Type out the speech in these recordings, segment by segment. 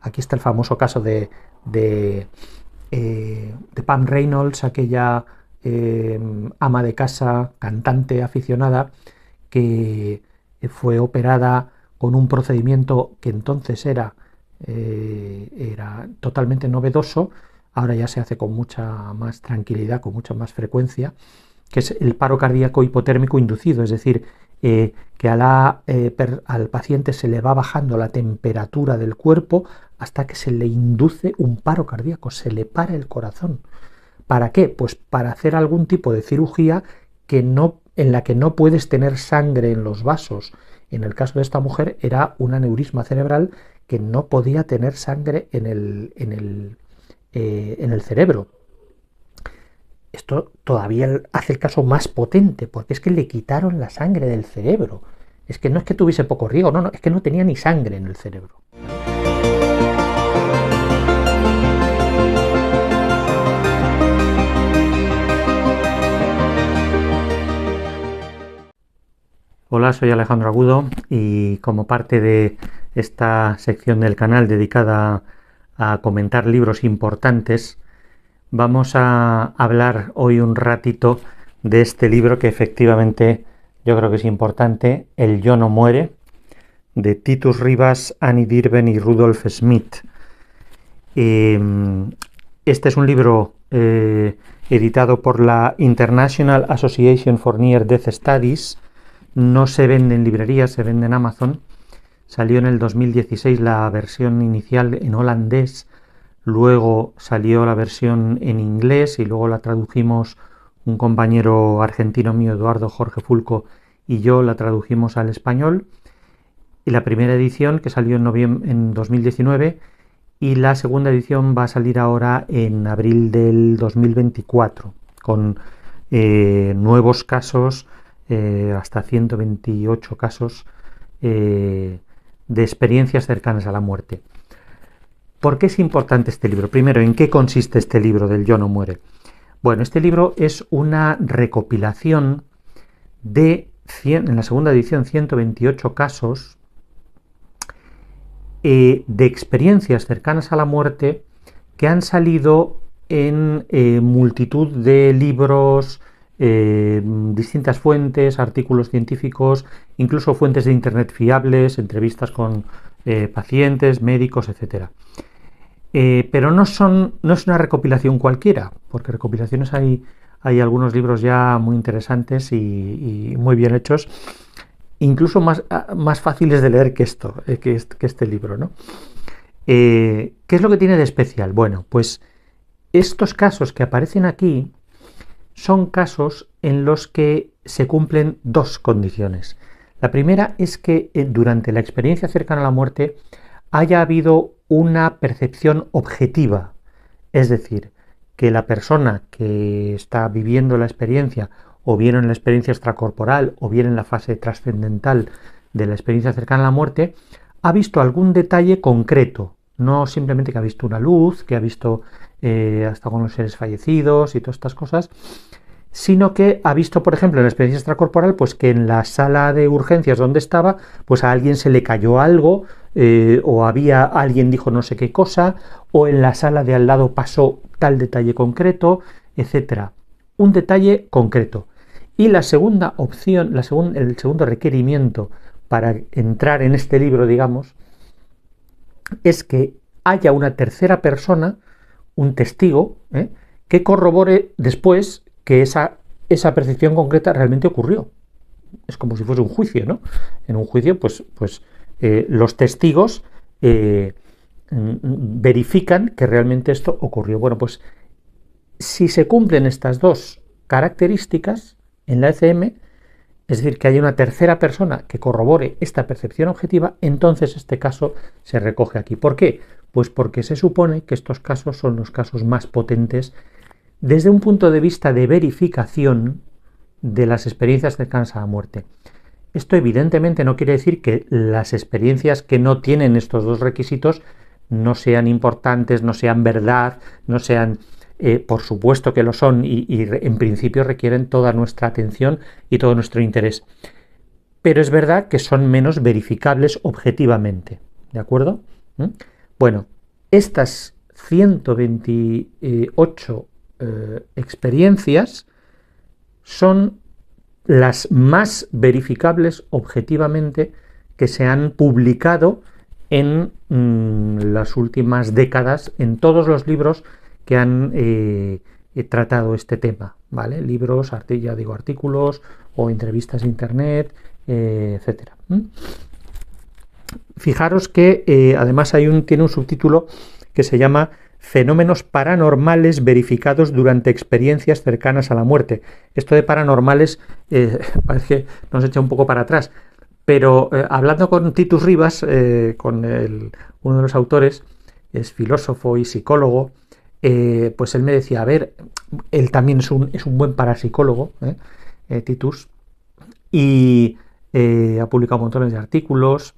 Aquí está el famoso caso de, de Pam Reynolds, aquella ama de casa, cantante aficionada, que fue operada con un procedimiento que entonces era totalmente novedoso, ahora ya se hace con mucha más tranquilidad, con mucha más frecuencia, que es el paro cardíaco hipotérmico inducido, es decir, que al paciente se le va bajando la temperatura del cuerpo hasta que se le induce un paro cardíaco, se le para el corazón. ¿Para qué? Pues para hacer algún tipo de cirugía en la que no puedes tener sangre en los vasos. En el caso de esta mujer era un aneurisma cerebral que no podía tener sangre en el cerebro. Esto todavía hace el caso más potente, porque es que le quitaron la sangre del cerebro. Es que no es que tuviese poco riego, no, es que no tenía ni sangre en el cerebro. Hola, soy Alejandro Agudo y como parte de esta sección del canal dedicada a comentar libros importantes, vamos a hablar hoy un ratito de este libro que efectivamente yo creo que es importante, El Yo no muere, de Titus Rivas, Annie Dirven y Rudolf Smith. Este es un libro editado por la International Association for Near Death Studies. No se vende en librerías, se vende en Amazon. Salió en el 2016 la versión inicial en holandés, luego salió la versión en inglés y luego la tradujimos un compañero argentino mío, Eduardo Jorge Fulco, y yo la tradujimos al español. Y la primera edición, que salió en 2019, y la segunda edición va a salir ahora en abril del 2024, con nuevos casos, hasta 128 casos de experiencias cercanas a la muerte. ¿Por qué es importante este libro? Primero, ¿en qué consiste este libro del Yo no muere? Bueno, este libro es una recopilación en la segunda edición, 128 casos de experiencias cercanas a la muerte que han salido en multitud de libros, distintas fuentes, artículos científicos, incluso fuentes de internet fiables, entrevistas con pacientes, médicos, etc. Pero no es una recopilación cualquiera, porque recopilaciones hay algunos libros ya muy interesantes y muy bien hechos, incluso más fáciles de leer que este libro, ¿no? ¿Qué es lo que tiene de especial? Bueno, pues estos casos que aparecen aquí son casos en los que se cumplen dos condiciones. La primera es que durante la experiencia cercana a la muerte haya habido una percepción objetiva, es decir, que la persona que está viviendo la experiencia, o bien en la experiencia extracorporal, o bien en la fase trascendental de la experiencia cercana a la muerte, ha visto algún detalle concreto, no simplemente que ha visto una luz, que ha visto hasta con los seres fallecidos y todas estas cosas, sino que ha visto, por ejemplo, en la experiencia extracorporal, pues que en la sala de urgencias donde estaba, pues a alguien se le cayó algo, o alguien dijo no sé qué cosa, o en la sala de al lado pasó tal detalle concreto, etcétera. Un detalle concreto. Y la segunda opción, el segundo requerimiento para entrar en este libro, digamos, es que haya una tercera persona, un testigo, que corrobore después que esa percepción concreta realmente ocurrió. Es como si fuese un juicio, ¿no? En un juicio, pues los testigos verifican que realmente esto ocurrió. Bueno, pues si se cumplen estas dos características en la ECM, es decir, que haya una tercera persona que corrobore esta percepción objetiva, entonces este caso se recoge aquí. ¿Por qué? Pues porque se supone que estos casos son los casos más potentes desde un punto de vista de verificación de las experiencias cercanas a la muerte. Esto evidentemente no quiere decir que las experiencias que no tienen estos dos requisitos no sean importantes, no sean verdad, no sean... por supuesto que lo son y en principio requieren toda nuestra atención y todo nuestro interés. Pero es verdad que son menos verificables objetivamente, ¿de acuerdo? Bueno, estas 128 experiencias son las más verificables objetivamente que se han publicado en las últimas décadas en todos los libros que han tratado este tema, ¿vale? Libros, ya digo, artículos o entrevistas de internet, etcétera. Fijaros que además tiene un subtítulo que se llama Fenómenos paranormales verificados durante experiencias cercanas a la muerte. Esto de paranormales parece que nos echa un poco para atrás, pero hablando con Titus Rivas, uno de los autores, es filósofo y psicólogo, pues él me decía, a ver, él también es un buen parapsicólogo, Titus, y ha publicado montones de artículos,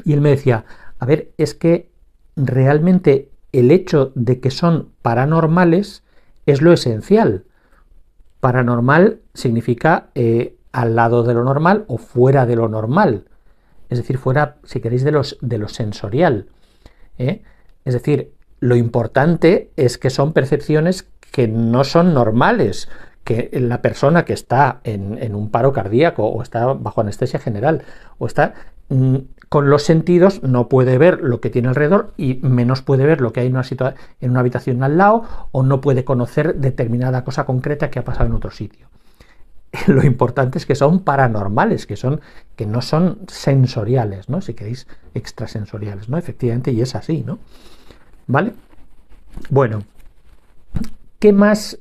y él me decía, a ver, es que realmente el hecho de que son paranormales es lo esencial. Paranormal significa al lado de lo normal o fuera de lo normal. Es decir, fuera, si queréis, de lo sensorial. Es decir, lo importante es que son percepciones que no son normales, que la persona que está en un paro cardíaco o está bajo anestesia general o está con los sentidos no puede ver lo que tiene alrededor y menos puede ver lo que hay en una habitación al lado, o no puede conocer determinada cosa concreta que ha pasado en otro sitio. Lo importante es que son paranormales, que no son sensoriales, ¿no? Si queréis, extrasensoriales, ¿no? Efectivamente, y es así, ¿no? ¿Vale? Bueno, ¿qué más?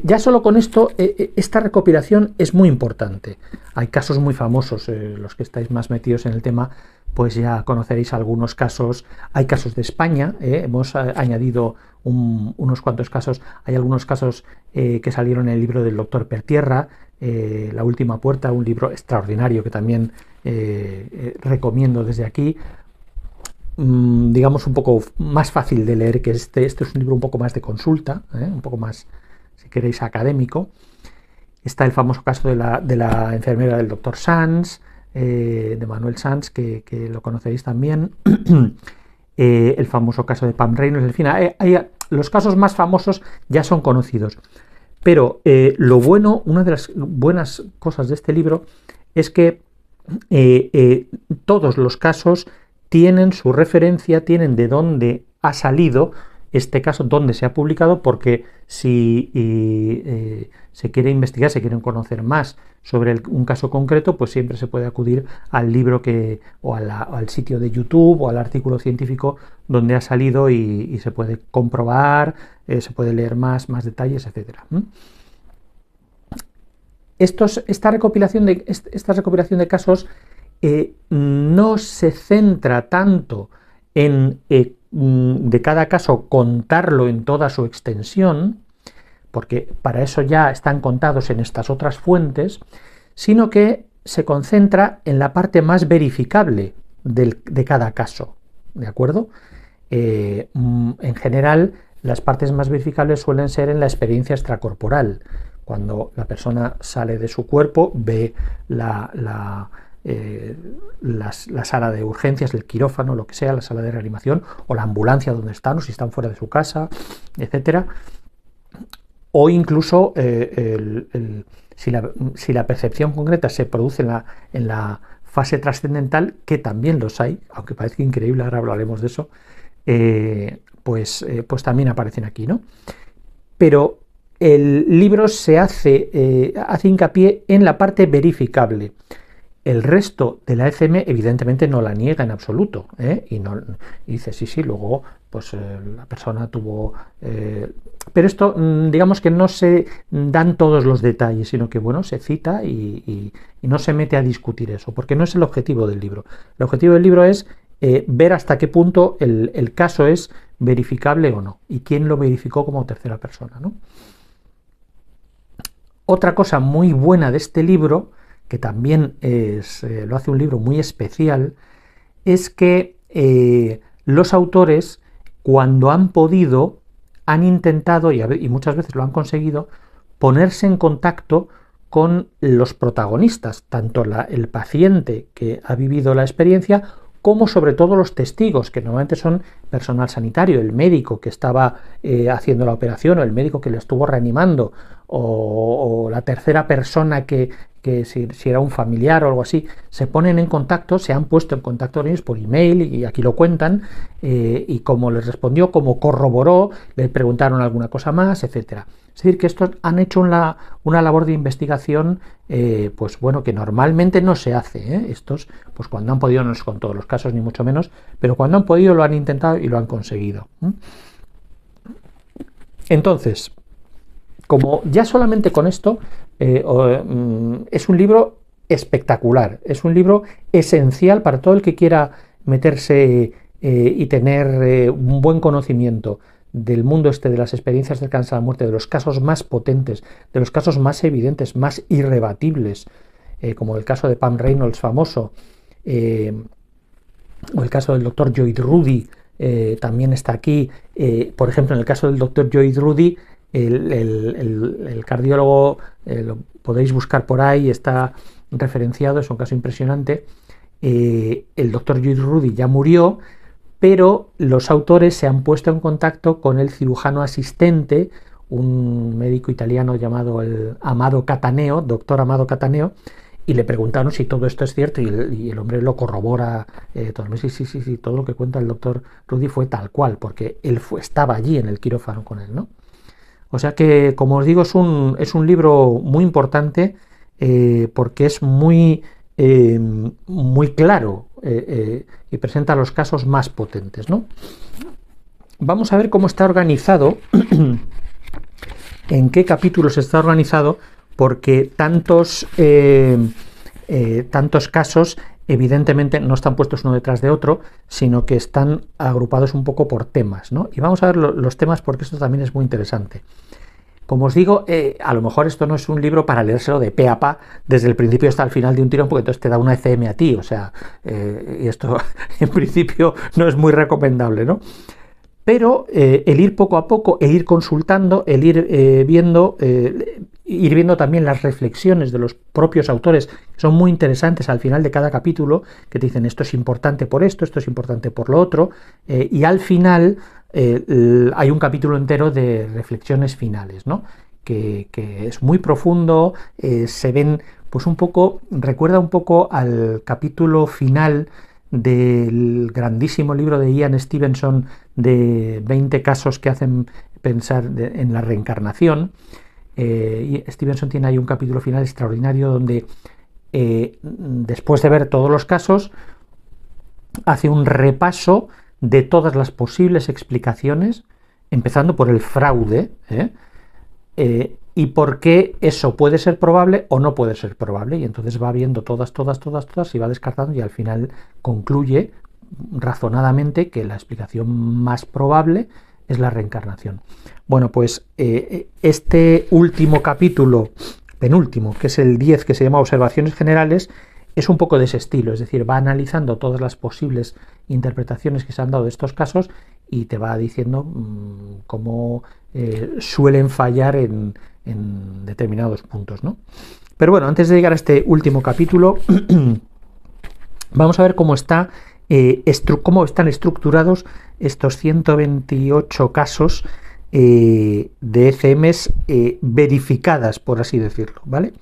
Ya solo con esto, esta recopilación es muy importante. Hay casos muy famosos, los que estáis más metidos en el tema, pues ya conoceréis algunos casos. Hay casos de España, hemos añadido unos cuantos casos. Hay algunos casos que salieron en el libro del doctor Pertierra, La última puerta, un libro extraordinario que también recomiendo desde aquí. Digamos un poco más fácil de leer que este es un libro un poco más de consulta, un poco más, si queréis, académico. Está el famoso caso de la enfermera del doctor Sanz, de Manuel Sanz, que lo conoceréis también. El famoso caso de Pam Reynolds. En fin, los casos más famosos ya son conocidos. Pero una de las buenas cosas de este libro es que todos los casos tienen su referencia, tienen de dónde ha salido este caso, dónde se ha publicado, porque si se quiere investigar, se quieren conocer más sobre un caso concreto, pues siempre se puede acudir al libro al sitio de YouTube o al artículo científico donde ha salido y se puede comprobar, se puede leer más detalles, etc. Esta recopilación de casos no se centra tanto en de cada caso contarlo en toda su extensión, porque para eso ya están contados en estas otras fuentes, sino que se concentra en la parte más verificable de cada caso, ¿de acuerdo? En general, las partes más verificables suelen ser en la experiencia extracorporal, cuando la persona sale de su cuerpo, ve la sala de urgencias, el quirófano, lo que sea, la sala de reanimación, o la ambulancia donde están, o si están fuera de su casa, etcétera. O incluso si la percepción concreta se produce en la fase trascendental, que también los hay, aunque parezca increíble, ahora hablaremos de eso, pues también aparecen aquí, ¿no? Pero el libro hace hincapié en la parte verificable. El resto de la ECM evidentemente no la niega en absoluto, y dice sí, luego pues la persona tuvo... pero esto, digamos que no se dan todos los detalles, sino que bueno, se cita y no se mete a discutir eso, porque no es el objetivo del libro. El objetivo del libro es ver hasta qué punto el caso es verificable o no, y quién lo verificó como tercera persona, ¿no? Otra cosa muy buena de este libro, que también lo hace un libro muy especial, es que los autores, cuando han podido, han intentado, y muchas veces lo han conseguido, ponerse en contacto con los protagonistas, tanto el paciente que ha vivido la experiencia como sobre todo los testigos, que normalmente son personal sanitario, el médico que estaba haciendo la operación, o el médico que le estuvo reanimando, o la tercera persona que si era un familiar o algo así, se ponen en contacto, se han puesto en contacto con ellos por email, y aquí lo cuentan, y como les respondió, como corroboró, le preguntaron alguna cosa más, etcétera. Es decir, que estos han hecho una labor de investigación, pues bueno, que normalmente no se hace, ¿eh? Estos, pues cuando han podido, no es con todos los casos ni mucho menos, pero cuando han podido lo han intentado y lo han conseguido. Entonces, como ya solamente con esto, es un libro espectacular, es un libro esencial para todo el que quiera meterse y tener un buen conocimiento del mundo de las experiencias cercanas a la muerte, de los casos más potentes, de los casos más evidentes, más irrebatibles, como el caso de Pam Reynolds famoso, o el caso del doctor Lloyd Rudy, también está aquí. Por ejemplo, en el caso del doctor Lloyd Rudy, el cardiólogo, lo podéis buscar por ahí, está referenciado, es un caso impresionante. El doctor Lloyd Rudy ya murió, pero los autores se han puesto en contacto con el cirujano asistente, un médico italiano llamado el Amado Cataneo, doctor Amado Cataneo, y le preguntaron si todo esto es cierto, y el hombre lo corrobora. Sí, todo lo que cuenta el doctor Rudy fue tal cual, porque él estaba allí en el quirófano con él, ¿no? O sea que, como os digo, es un libro muy importante, porque es muy claro, y presenta los casos más potentes, ¿no? Vamos a ver cómo está organizado, en qué capítulos está organizado, porque tantos casos evidentemente no están puestos uno detrás de otro, sino que están agrupados un poco por temas, ¿no? Y vamos a ver los temas, porque esto también es muy interesante. Como os digo, a lo mejor esto no es un libro para leérselo de pe a pa desde el principio hasta el final de un tirón, porque entonces te da una ECM a ti, o sea, y esto en principio no es muy recomendable, ¿no? Pero el ir poco a poco, el ir consultando, el ir viendo también las reflexiones de los propios autores, que son muy interesantes al final de cada capítulo, que te dicen esto es importante por esto es importante por lo otro, y al final hay un capítulo entero de reflexiones finales, ¿no? Que es muy profundo, se ven, pues un poco, recuerda un poco al capítulo final del grandísimo libro de Ian Stevenson de 20 casos que hacen pensar en la reencarnación. Y Stevenson tiene ahí un capítulo final extraordinario donde, después de ver todos los casos, hace un repaso de todas las posibles explicaciones, empezando por el fraude, y por qué eso puede ser probable o no puede ser probable, y entonces va viendo todas, y va descartando, y al final concluye razonadamente que la explicación más probable es la reencarnación. Bueno, pues este último capítulo, penúltimo, que es el 10, que se llama Observaciones Generales, es un poco de ese estilo, es decir, va analizando todas las posibles interpretaciones que se han dado de estos casos y te va diciendo cómo suelen fallar en determinados puntos, ¿no? Pero bueno, antes de llegar a este último capítulo, vamos a ver cómo están estructurados estos 128 casos de ECMs verificadas, por así decirlo, ¿vale?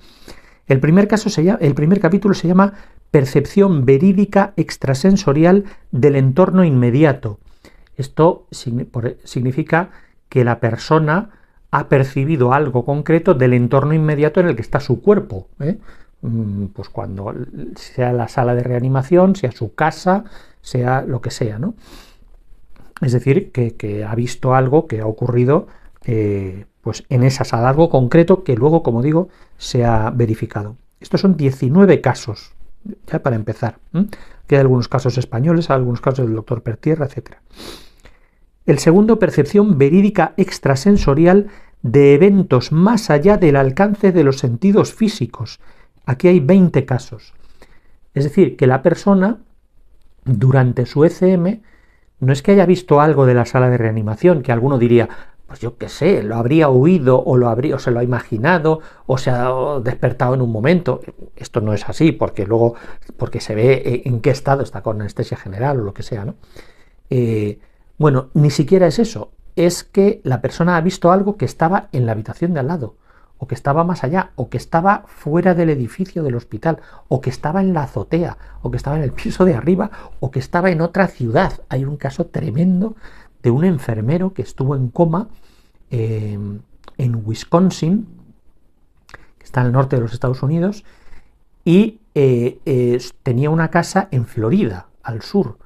El primer capítulo se llama Percepción verídica extrasensorial del entorno inmediato. Esto significa que la persona ha percibido algo concreto del entorno inmediato en el que está su cuerpo, pues cuando sea la sala de reanimación, sea su casa, sea lo que sea, ¿no? Es decir, que ha visto algo que ha ocurrido pues en esa sala, algo concreto que luego, como digo, se ha verificado. Estos son 19 casos, ya para empezar. Aquí hay algunos casos españoles, algunos casos del doctor Pertierra, etc. El segundo, percepción verídica extrasensorial de eventos más allá del alcance de los sentidos físicos. Aquí hay 20 casos. Es decir, que la persona, durante su ECM, no es que haya visto algo de la sala de reanimación, que alguno diría, pues yo qué sé, lo habría oído o se lo ha imaginado o se ha despertado en un momento. Esto no es así, porque se ve en qué estado está con anestesia general o lo que sea, ¿no? Bueno, ni siquiera es eso, es que la persona ha visto algo que estaba en la habitación de al lado, o que estaba más allá, o que estaba fuera del edificio del hospital, o que estaba en la azotea, o que estaba en el piso de arriba, o que estaba en otra ciudad. Hay un caso tremendo de un enfermero que estuvo en coma en Wisconsin, que está al norte de los Estados Unidos, y tenía una casa en Florida, al sur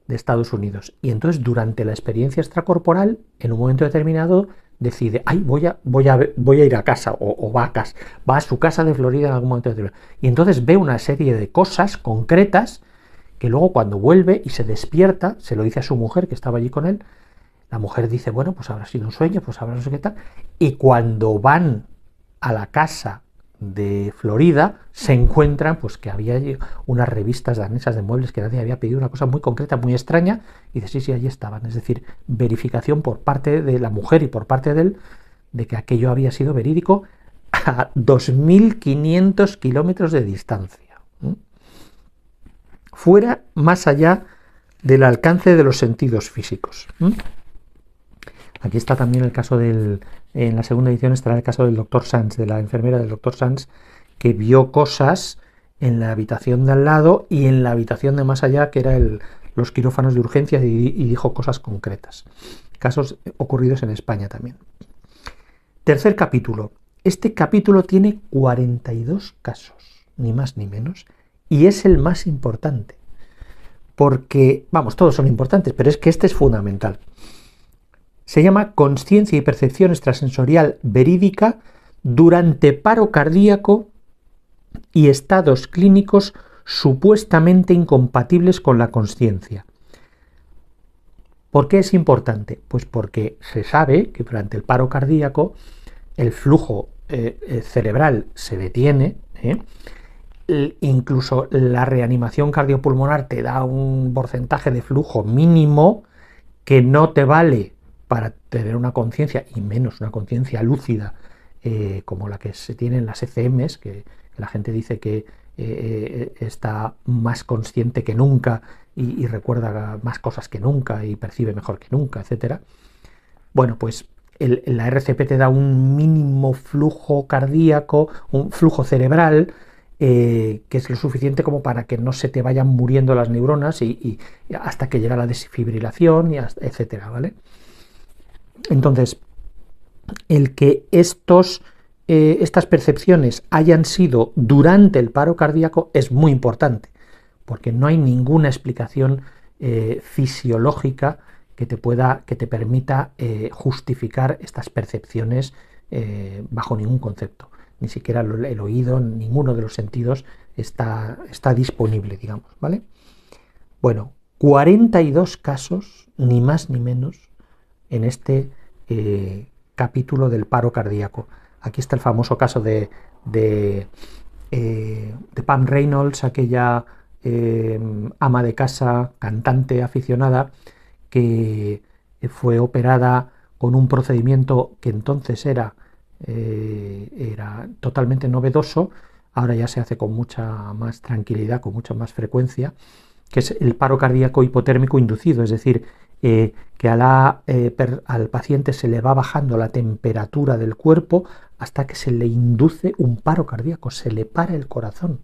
de Estados Unidos. Y entonces, durante la experiencia extracorporal, en un momento determinado, decide, ay, voy a ir a casa, o va a su casa de Florida en algún momento determinado. Y entonces ve una serie de cosas concretas que luego, cuando vuelve y se despierta, se lo dice a su mujer, que estaba allí con él. La mujer dice, bueno, pues habrá sido un sueño, pues habrá no sé qué tal. Y cuando van a la casa de Florida, se encuentran pues que había allí unas revistas danesas de muebles, que nadie había pedido, una cosa muy concreta, muy extraña, y dice, sí, allí estaban. Es decir, verificación por parte de la mujer y por parte de él de que aquello había sido verídico a 2.500 kilómetros de distancia. Fuera, más allá del alcance de los sentidos físicos. Aquí está también el caso en la segunda edición estará el caso del doctor Sands, de la enfermera del doctor Sands, que vio cosas en la habitación de al lado y en la habitación de más allá, que era los quirófanos de urgencias, y dijo cosas concretas. Casos ocurridos en España también. Tercer capítulo. Este capítulo tiene 42 casos, ni más ni menos, y es el más importante. Porque, vamos, todos son importantes, pero es que este es fundamental. Se llama Consciencia y percepción extrasensorial verídica durante paro cardíaco y estados clínicos supuestamente incompatibles con la consciencia. ¿Por qué es importante? Pues porque se sabe que durante el paro cardíaco el flujo cerebral se detiene, incluso la reanimación cardiopulmonar te da un porcentaje de flujo mínimo que no te vale para tener una conciencia, y menos una conciencia lúcida como la que se tiene en las ECMs, que la gente dice que está más consciente que nunca y recuerda más cosas que nunca y percibe mejor que nunca, etc. Bueno, pues la RCP te da un mínimo flujo cardíaco, un flujo cerebral, que es lo suficiente como para que no se te vayan muriendo las neuronas y hasta que llega la desfibrilación, etcétera, ¿vale? Entonces, el que estas percepciones hayan sido durante el paro cardíaco es muy importante, porque no hay ninguna explicación fisiológica que te permita justificar estas percepciones bajo ningún concepto. Ni siquiera el oído, ninguno de los sentidos está disponible, digamos, ¿vale? Bueno, 42 casos, ni más ni menos, en este capítulo del paro cardíaco. Aquí está el famoso caso de Pam Reynolds, aquella ama de casa, cantante aficionada, que fue operada con un procedimiento que entonces era totalmente novedoso. Ahora ya se hace con mucha más tranquilidad, con mucha más frecuencia, que es el paro cardíaco hipotérmico inducido, es decir, que al paciente se le va bajando la temperatura del cuerpo hasta que se le induce un paro cardíaco, se le para el corazón.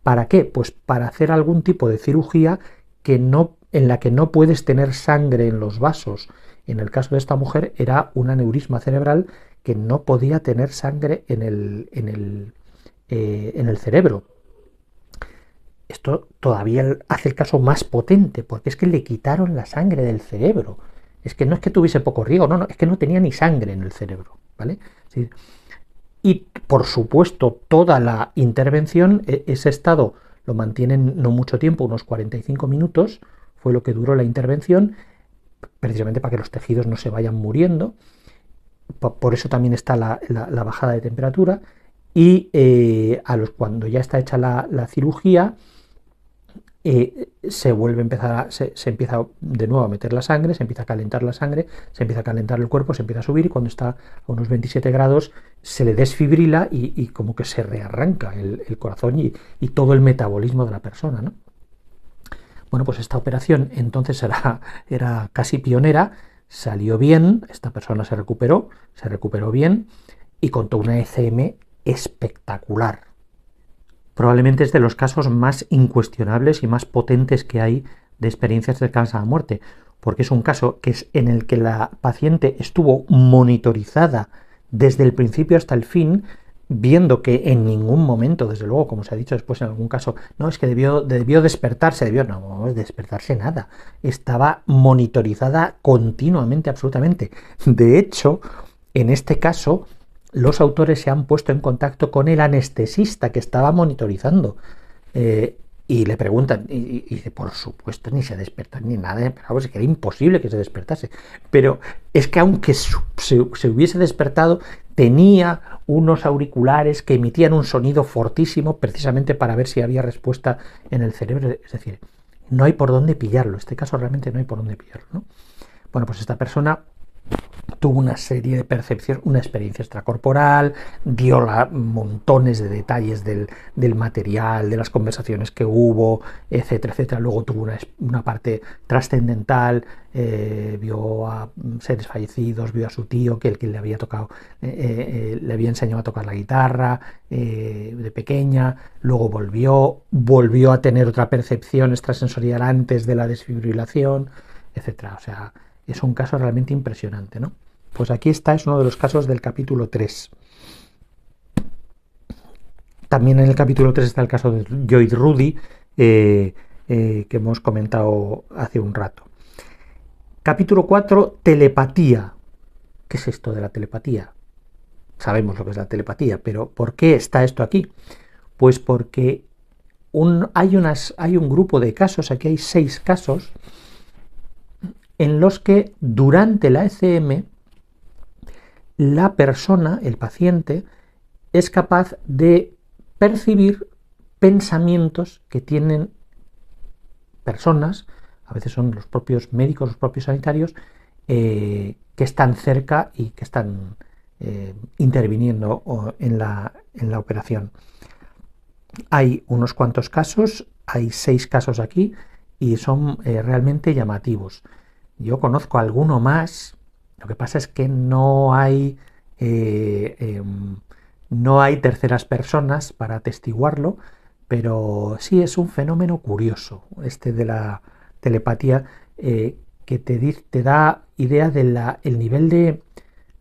¿Para qué? Pues para hacer algún tipo de cirugía en la que no puedes tener sangre en los vasos. En el caso de esta mujer era un aneurisma cerebral que no podía tener sangre en el cerebro. Esto todavía hace el caso más potente, porque es que le quitaron la sangre del cerebro. Es que no es que tuviese poco riego, no, es que no tenía ni sangre en el cerebro, ¿vale? Sí. Y, por supuesto, toda la intervención, ese estado lo mantienen no mucho tiempo, unos 45 minutos, fue lo que duró la intervención, precisamente para que los tejidos no se vayan muriendo. Por eso también está la bajada de temperatura. Y cuando ya está hecha la cirugía, se vuelve a empezar, se empieza de nuevo a meter la sangre, se empieza a calentar la sangre, se empieza a calentar el cuerpo, se empieza a subir y cuando está a unos 27 grados se le desfibrila y como que se rearranca el corazón y todo el metabolismo de la persona, ¿no? Bueno, pues esta operación entonces era casi pionera, salió bien, esta persona se recuperó bien y contó una ECM espectacular. Probablemente es de los casos más incuestionables y más potentes que hay de experiencias cercanas a la muerte, porque es un caso que es en el que la paciente estuvo monitorizada desde el principio hasta el fin, viendo que en ningún momento, desde luego, como se ha dicho después en algún caso, no, es que debió despertarse, no despertarse nada, estaba monitorizada continuamente, absolutamente. De hecho, en este caso, los autores se han puesto en contacto con el anestesista que estaba monitorizando y le preguntan, y por supuesto ni se despertó ni nada, pero que era imposible que se despertase. Pero es que aunque se hubiese despertado, tenía unos auriculares que emitían un sonido fortísimo precisamente para ver si había respuesta en el cerebro. Es decir, no hay por dónde pillarlo. Este caso realmente no hay por dónde pillarlo, ¿no? Bueno, pues esta persona tuvo una serie de percepciones, una experiencia extracorporal, dio montones de detalles del material, de las conversaciones que hubo, etcétera, etcétera. Luego tuvo una parte trascendental, vio a seres fallecidos, vio a su tío, que el que le había tocado, le había enseñado a tocar la guitarra de pequeña, luego volvió a tener otra percepción extrasensorial antes de la desfibrilación, etcétera. O sea, es un caso realmente impresionante, ¿no? Pues aquí está, es uno de los casos del capítulo 3. También en el capítulo 3 está el caso de Joy Rudy, que hemos comentado hace un rato. Capítulo 4, telepatía. ¿Qué es esto de la telepatía? Sabemos lo que es la telepatía, pero ¿por qué está esto aquí? Pues porque hay un grupo de casos, aquí hay 6 casos, en los que durante la ECM la persona, el paciente, es capaz de percibir pensamientos que tienen personas, a veces son los propios médicos, los propios sanitarios, que están cerca y que están interviniendo en la operación. Hay unos cuantos casos, hay 6 casos aquí y son realmente llamativos. Yo conozco alguno más. Lo que pasa es que no hay terceras personas para atestiguarlo, pero sí es un fenómeno curioso este de la telepatía, que te da idea del nivel de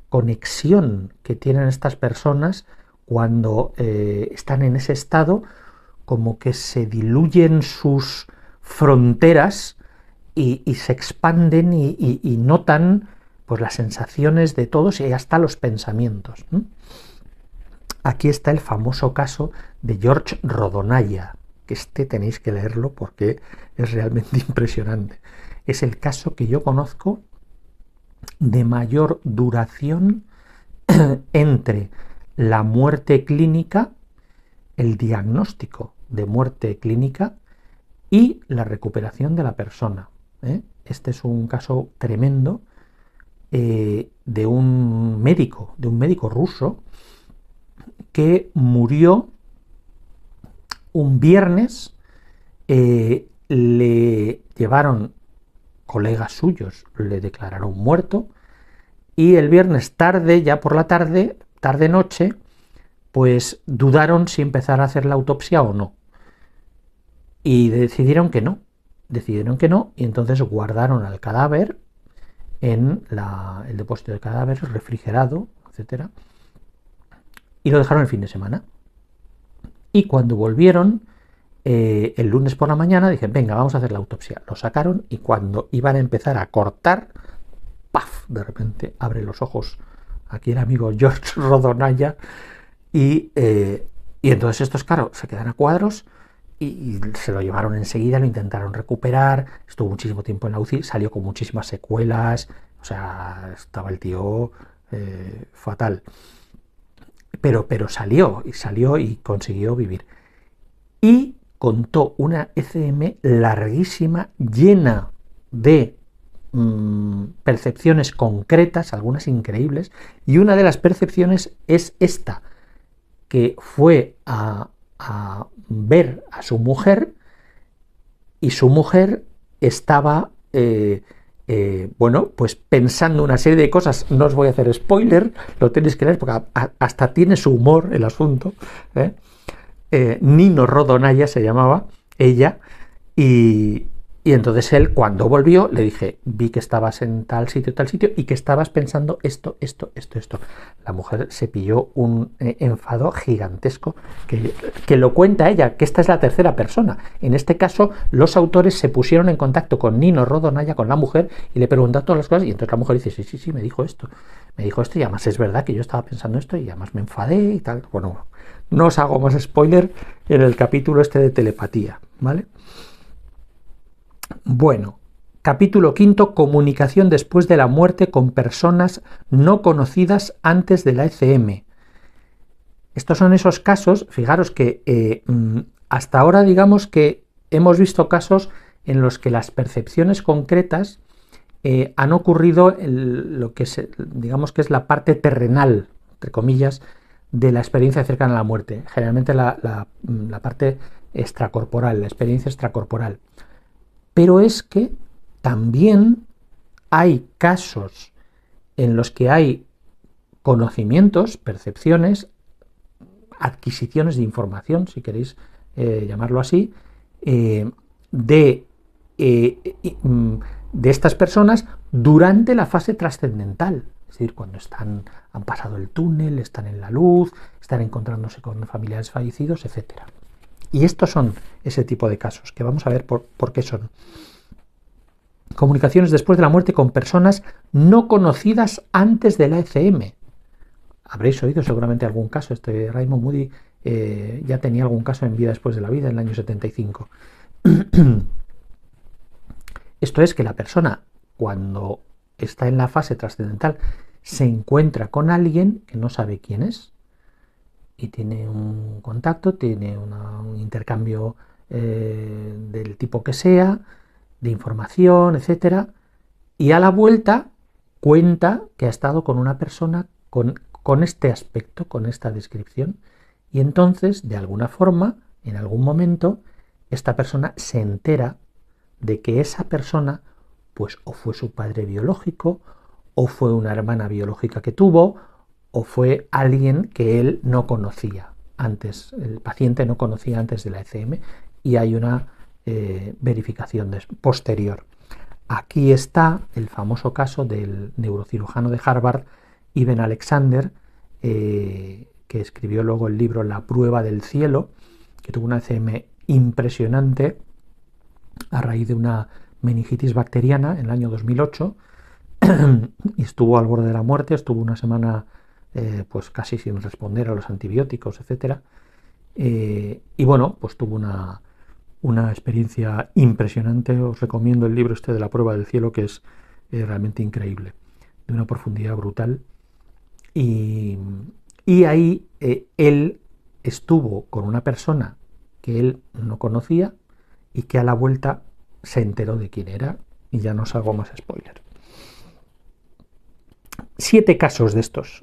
conexión que tienen estas personas cuando están en ese estado, como que se diluyen sus fronteras y se expanden y notan pues las sensaciones de todos y hasta los pensamientos. Aquí está el famoso caso de George Rodonaya, que tenéis que leerlo porque es realmente impresionante. Es el caso que yo conozco de mayor duración entre la muerte clínica, el diagnóstico de muerte clínica y la recuperación de la persona. Este es un caso tremendo de un médico ruso que murió un viernes, le llevaron colegas suyos, le declararon muerto y el viernes tarde, ya por la tarde, tarde-noche, pues dudaron si empezar a hacer la autopsia o no. Y decidieron que no y entonces guardaron al cadáver en el depósito de cadáveres refrigerado, etcétera, y lo dejaron el fin de semana. Y cuando volvieron el lunes por la mañana, dije, venga, vamos a hacer la autopsia. Lo sacaron y cuando iban a empezar a cortar, ¡paf! De repente abre los ojos aquí el amigo George Rodonaya y entonces estos, claro, se quedan a cuadros y se lo llevaron enseguida, lo intentaron recuperar, estuvo muchísimo tiempo en la UCI, salió con muchísimas secuelas, o sea, estaba el tío fatal. Pero salió y consiguió vivir. Y contó una ECM larguísima, llena de percepciones concretas, algunas increíbles, y una de las percepciones es esta, que fue a ver a su mujer y su mujer estaba bueno, pues pensando una serie de cosas. No os voy a hacer spoiler, lo tenéis que leer porque hasta tiene su humor el asunto. Nino Rodonaya se llamaba ella, y entonces él, cuando volvió, le dije, vi que estabas en tal sitio y que estabas pensando esto. La mujer se pilló un enfado gigantesco que lo cuenta ella, que esta es la tercera persona. En este caso, los autores se pusieron en contacto con Nino Rodonaya, con la mujer, y le preguntaron todas las cosas, y entonces la mujer dice, sí, me dijo esto, y además es verdad que yo estaba pensando esto, y además me enfadé y tal. Bueno, no os hago más spoiler en el capítulo este de telepatía, ¿vale? Bueno, capítulo quinto, comunicación después de la muerte con personas no conocidas antes de la ECM. Estos son esos casos, fijaros que hasta ahora digamos que hemos visto casos en los que las percepciones concretas han ocurrido en lo que digamos que es la parte terrenal, entre comillas, de la experiencia cercana a la muerte, generalmente la parte extracorporal, la experiencia extracorporal. Pero es que también hay casos en los que hay conocimientos, percepciones, adquisiciones de información, si queréis llamarlo así, de estas personas durante la fase trascendental. Es decir, cuando han pasado el túnel, están en la luz, están encontrándose con familiares fallecidos, etc. Y estos son ese tipo de casos, que vamos a ver por qué son. Comunicaciones después de la muerte con personas no conocidas antes de la ECM. Habréis oído seguramente algún caso. Raymond Moody ya tenía algún caso en Vida después de la vida, en el año 75. Esto es que la persona, cuando está en la fase trascendental, se encuentra con alguien que no sabe quién es, y tiene un contacto, tiene un intercambio del tipo que sea, de información, etcétera, y a la vuelta cuenta que ha estado con una persona con este aspecto, con esta descripción, y entonces, de alguna forma, en algún momento, esta persona se entera de que esa persona, pues o fue su padre biológico, o fue una hermana biológica que tuvo, o fue alguien que él no conocía antes, el paciente no conocía antes de la ECM, y hay una verificación posterior. Aquí está el famoso caso del neurocirujano de Harvard, Iben Alexander, que escribió luego el libro La prueba del cielo, que tuvo una ECM impresionante a raíz de una meningitis bacteriana en el año 2008, y estuvo al borde de la muerte, estuvo una semana pues casi sin responder a los antibióticos, etc. Y bueno, pues tuvo una experiencia impresionante. Os recomiendo el libro este de La prueba del cielo, que es realmente increíble, de una profundidad brutal. Y ahí él estuvo con una persona que él no conocía y que a la vuelta se enteró de quién era, y ya no os hago más spoiler. 7 casos de estos,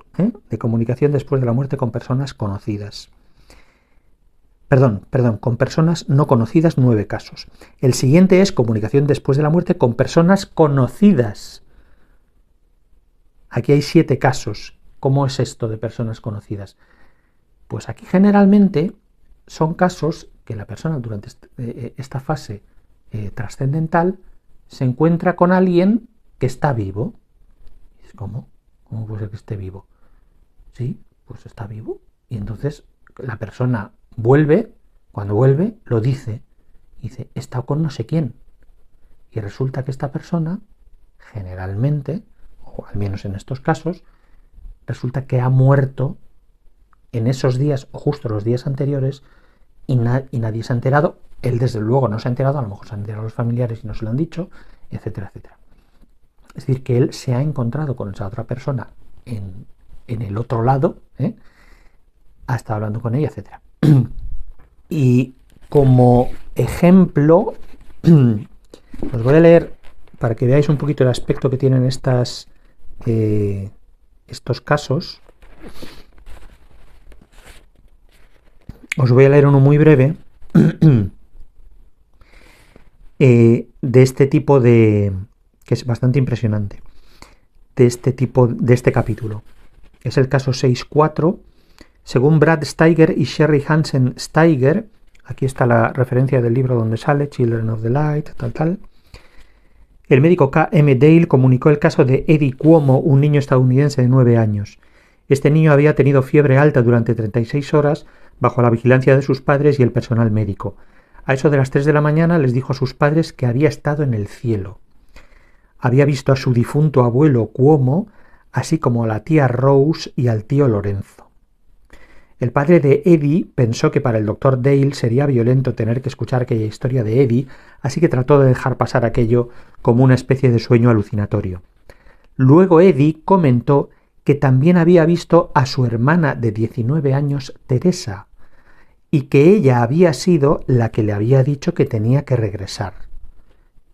de comunicación después de la muerte con personas conocidas. Perdón, con personas no conocidas, 9 casos. El siguiente es comunicación después de la muerte con personas conocidas. Aquí hay 7 casos. ¿Cómo es esto de personas conocidas? Pues aquí generalmente son casos que la persona durante esta fase trascendental se encuentra con alguien que está vivo. ¿Cómo? ¿Cómo puede ser que esté vivo? Sí, pues está vivo. Y entonces la persona vuelve, cuando vuelve, lo dice. Dice, he estado con no sé quién. Y resulta que esta persona, generalmente, o al menos en estos casos, resulta que ha muerto en esos días, o justo los días anteriores, y nadie se ha enterado. Él, desde luego, no se ha enterado, a lo mejor se han enterado los familiares y no se lo han dicho, etcétera, etcétera. Es decir, que él se ha encontrado con esa otra persona en el otro lado, ha estado hablando con ella, etc. Y como ejemplo, os voy a leer para que veáis un poquito el aspecto que tienen estos casos. Os voy a leer uno muy breve de este tipo que es bastante impresionante, de este capítulo. Es el caso 6.4. Según Brad Steiger y Sherry Hansen Steiger, aquí está la referencia del libro donde sale, Children of the Light, tal. El médico K.M. Dale comunicó el caso de Eddie Cuomo, un niño estadounidense de 9 años. Este niño había tenido fiebre alta durante 36 horas bajo la vigilancia de sus padres y el personal médico. A eso de las 3 de la mañana les dijo a sus padres que había estado en el cielo. Había visto a su difunto abuelo Cuomo, así como a la tía Rose y al tío Lorenzo. El padre de Eddie pensó que para el doctor Dale sería violento tener que escuchar aquella historia de Eddie, así que trató de dejar pasar aquello como una especie de sueño alucinatorio. Luego Eddie comentó que también había visto a su hermana de 19 años, Teresa, y que ella había sido la que le había dicho que tenía que regresar.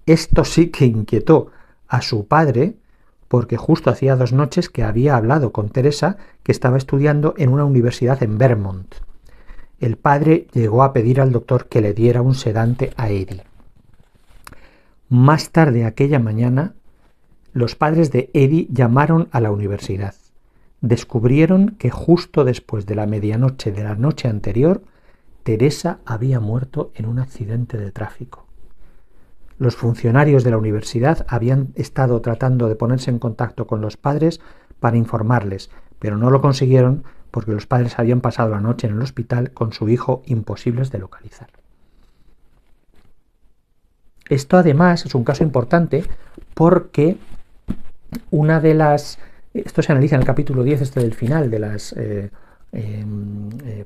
Esto sí que inquietó a su padre, porque justo hacía 2 noches que había hablado con Teresa, que estaba estudiando en una universidad en Vermont. El padre llegó a pedir al doctor que le diera un sedante a Eddie. Más tarde aquella mañana, los padres de Eddie llamaron a la universidad. Descubrieron que justo después de la medianoche de la noche anterior, Teresa había muerto en un accidente de tráfico. Los funcionarios de la universidad habían estado tratando de ponerse en contacto con los padres para informarles, pero no lo consiguieron porque los padres habían pasado la noche en el hospital con su hijo imposibles de localizar. Esto además es un caso importante porque esto se analiza en el capítulo 10 del final de las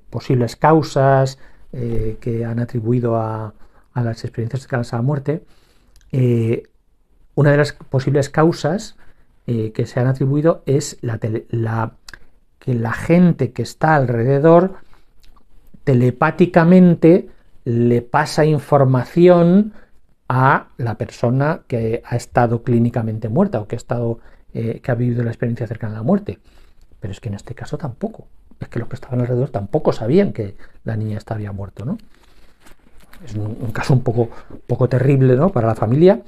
posibles causas que han atribuido a las experiencias cercanas a la muerte. Una de las posibles causas que se han atribuido es que la gente que está alrededor telepáticamente le pasa información a la persona que ha estado clínicamente muerta o que ha vivido la experiencia cercana a la muerte. Pero es que en este caso tampoco. Es que los que estaban alrededor tampoco sabían que la niña había muerto, ¿no? Es un caso un poco terrible, ¿no?, para la familia,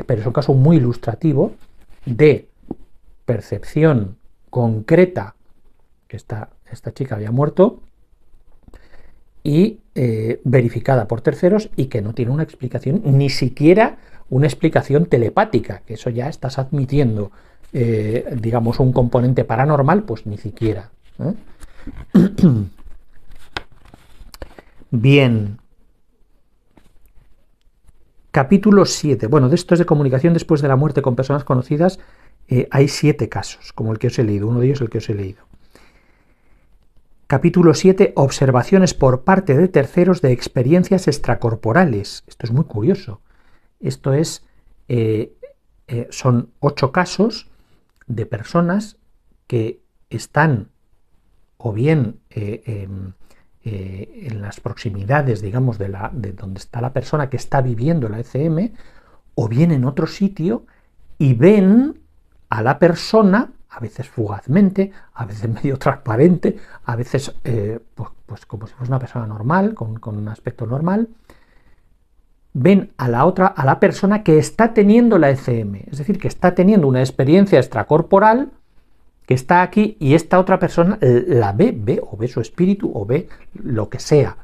pero es un caso muy ilustrativo de percepción concreta que esta chica había muerto y verificada por terceros y que no tiene una explicación, ni siquiera una explicación telepática, que eso ya estás admitiendo, digamos, un componente paranormal, pues ni siquiera. Bien. Capítulo 7. Bueno, de estos de comunicación después de la muerte con personas conocidas, hay 7 casos, como el que os he leído. Uno de ellos el que os he leído. Capítulo 7. Observaciones por parte de terceros de experiencias extracorporales. Esto es muy curioso. Esto son 8 casos de personas que están o bien en las proximidades, digamos, de donde está la persona que está viviendo la ECM, o bien en otro sitio, y ven a la persona, a veces fugazmente, a veces medio transparente, a veces pues como si fuese una persona normal, con un aspecto normal, ven a la persona que está teniendo la ECM, es decir, que está teniendo una experiencia extracorporal, que está aquí y esta otra persona la ve o ve su espíritu o ve lo que sea,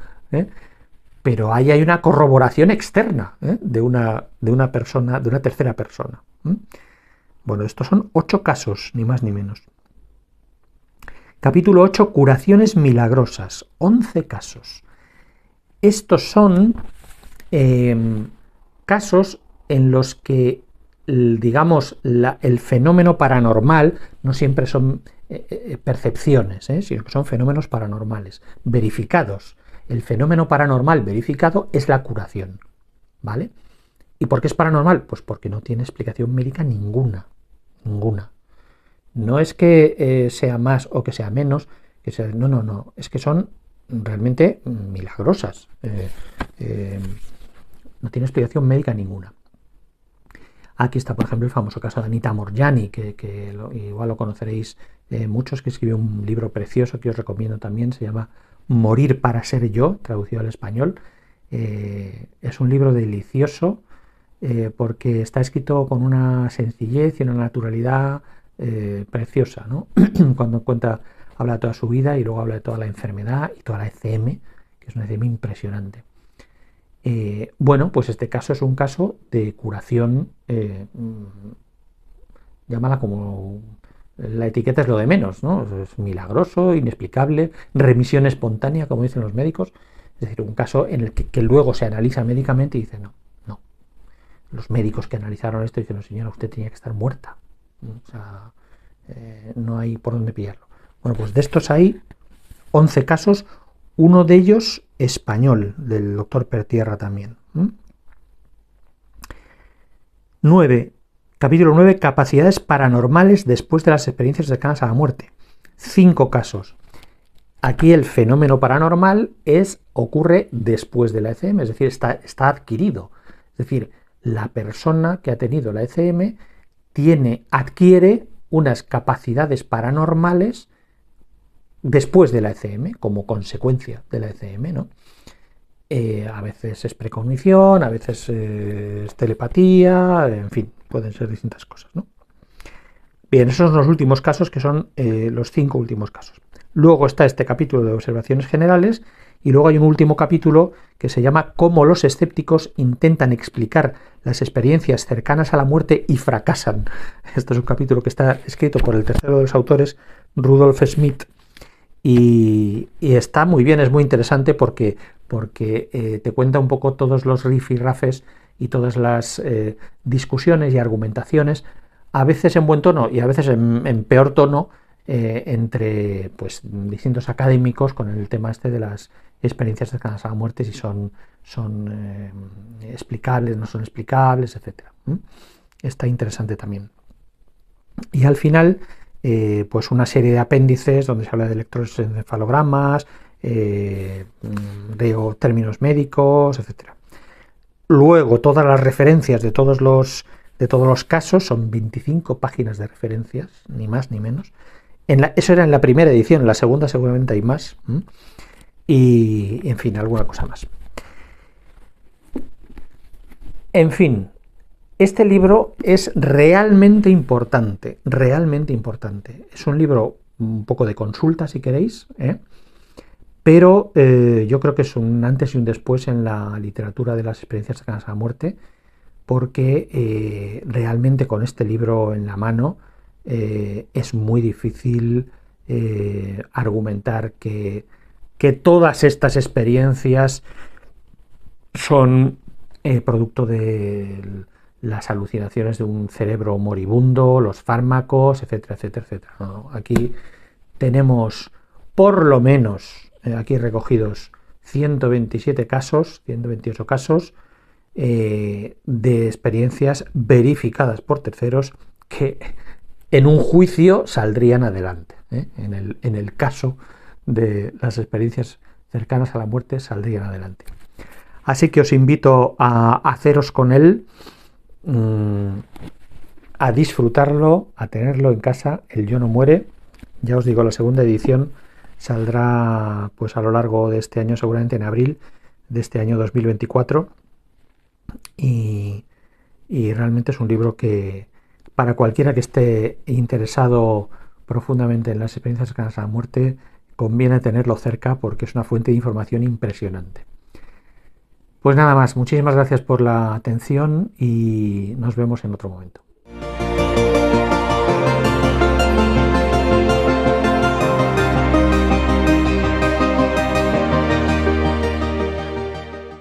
pero ahí hay una corroboración externa de una persona, de una tercera persona. Bueno, estos son 8 casos, ni más ni menos. Capítulo 8, curaciones milagrosas, 11 casos. Estos son casos en los que, digamos, el fenómeno paranormal no siempre son percepciones, sino que son fenómenos paranormales verificados. El fenómeno paranormal verificado es la curación, ¿vale? ¿Y por qué es paranormal? Pues porque no tiene explicación médica ninguna. No es que sea más o que sea menos, no, es que son realmente milagrosas. No tiene explicación médica ninguna. Aquí está, por ejemplo, el famoso caso de Anita Moorjani, que igual lo conoceréis muchos, que escribió un libro precioso que os recomiendo también, se llama Morir para ser yo, traducido al español. Es un libro delicioso porque está escrito con una sencillez y una naturalidad preciosa, ¿no? Cuando habla de toda su vida y luego habla de toda la enfermedad y toda la ECM, que es una ECM impresionante. Bueno, pues este caso es un caso de curación, llámala como la etiqueta es lo de menos, ¿no? Es milagroso, inexplicable, remisión espontánea, como dicen los médicos, es decir, un caso en el que luego se analiza médicamente y dice, no, no. Los médicos que analizaron esto dicen, no, señora, usted tenía que estar muerta. O sea, no hay por dónde pillarlo. Bueno, pues de estos hay 11 casos, uno de ellos español, del doctor Pertierra también. 9. Capítulo 9. Capacidades paranormales después de las experiencias cercanas a la muerte. 5 casos. Aquí el fenómeno paranormal ocurre después de la ECM, es decir, está adquirido. Es decir, la persona que ha tenido la ECM adquiere unas capacidades paranormales después de la ECM, como consecuencia de la ECM, ¿no? A veces es precognición, a veces es telepatía, en fin, pueden ser distintas cosas, ¿no? Bien, esos son los últimos casos, que son los 5 últimos casos. Luego está este capítulo de observaciones generales y luego hay un último capítulo que se llama Cómo los escépticos intentan explicar las experiencias cercanas a la muerte y fracasan. Este es un capítulo que está escrito por el tercero de los autores, Rudolf Schmidt, y está muy bien, es muy interesante porque te cuenta un poco todos los rifirrafes y todas las discusiones y argumentaciones, a veces en buen tono y a veces en peor tono, entre pues distintos académicos con el tema este de las experiencias cercanas a la muerte, si son explicables, no son explicables, etc. Está interesante también. Y al final, pues una serie de apéndices donde se habla de electroencefalogramas, de términos médicos, etc. Luego todas las referencias de todos los casos, son 25 páginas de referencias, ni más ni menos. Eso era en la primera edición, en la segunda seguramente hay más. Y, en fin, alguna cosa más. En fin, este libro es realmente importante, realmente importante. Es un libro un poco de consulta, si queréis, pero yo creo que es un antes y un después en la literatura de las experiencias cercanas a la muerte, porque realmente con este libro en la mano es muy difícil argumentar que todas estas experiencias son producto de las alucinaciones de un cerebro moribundo, los fármacos, etcétera, etcétera, etcétera. No, aquí tenemos por lo menos aquí recogidos 127 casos, 128 casos de experiencias verificadas por terceros que en un juicio saldrían adelante. En el caso de las experiencias cercanas a la muerte saldrían adelante. Así que os invito a haceros con él, a disfrutarlo, a tenerlo en casa. El Yo no muere, ya os digo, la segunda edición saldrá pues a lo largo de este año, seguramente en abril de este año 2024, y realmente es un libro que para cualquiera que esté interesado profundamente en las experiencias cercanas a la muerte conviene tenerlo cerca porque es una fuente de información impresionante. Pues nada más, muchísimas gracias por la atención y nos vemos en otro momento.